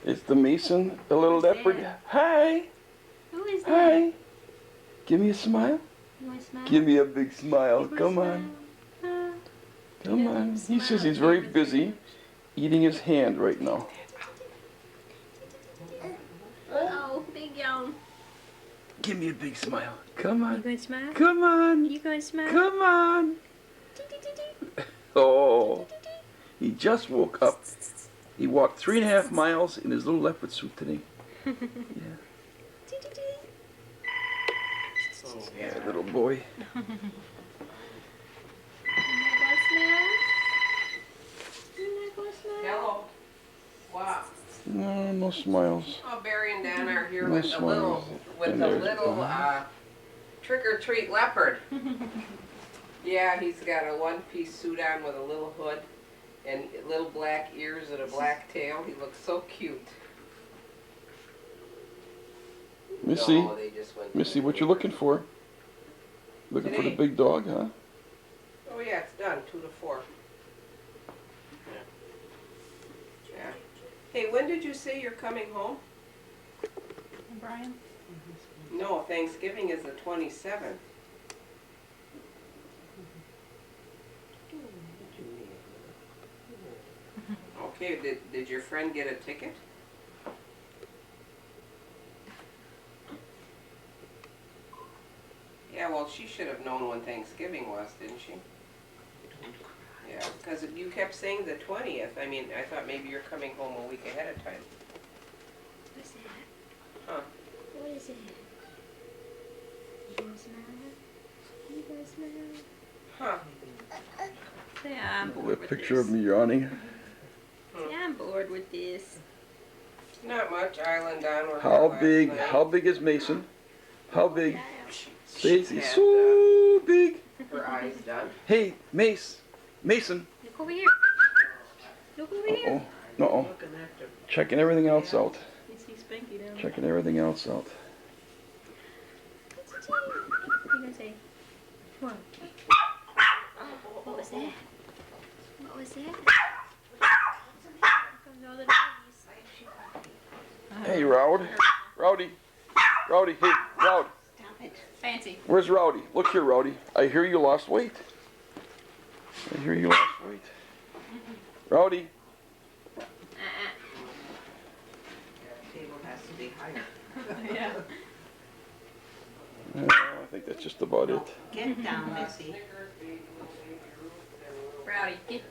It's the Mason, the little Who's leopard. that? Hi. Who is that? Hi. Give me a smile. You want to smile? Give me a big smile. You wanna Come smile? on. Ah, Come yeah, on. He smile. says he's very Camera's busy eating his hand right now. Oh, big yawn. Give me a big smile. Come You on. going to smile? Come on. You going to smile? Come on. Oh, he just woke up. He walked 3.5 miles in his little leopard suit today. Yeah. Yeah, little boy. Hello. Wow. No, no smiles. Oh, Barry and Dan are here No with the little, smiles. with And the there's little Don. trick or treat leopard. Yeah, he's got a one-piece suit on with a little hood and little black ears and a black tail. He looks so cute. Missy, No, they just went to Missy, the what you neighbor. looking for? Looking for the Today. big dog, huh? Oh yeah, it's done. 2 to 4. Yeah. Hey, when did you say you're coming home? Brian? No, Thanksgiving is the 27th. Okay, did your friend get a ticket? Yeah, well, she should have known when Thanksgiving was, didn't she? Yeah, because you kept saying the 20th. I mean, I thought maybe you're coming home a week ahead of time. What's that? Huh. What is it? You gonna smile? You gonna smile? Huh. Yeah, I'm A bored with picture this. of me yawning. Yeah, I'm bored with this. Not much. Island on with her How last big? night. How big is Mason? How big? Stacy, Had, so big. her eyes done. Hey, Mason. Look over here. Look over here. Uh oh. Looking after. Checking everything else out. You see Spanky down there. Checking everything else out. What you gonna say? What? What was that? What was that? Here comes all the doggies. Hey, Rowdy. Rowdy. Rowdy. Hey, Rowdy. Stop it. Fancy. Where's Rowdy? Look here, Rowdy. I hear you lost weight. I hear you lost weight. Rowdy. Table has to be higher. Yeah. I think that's just about it. Get down, Missy. Rowdy, get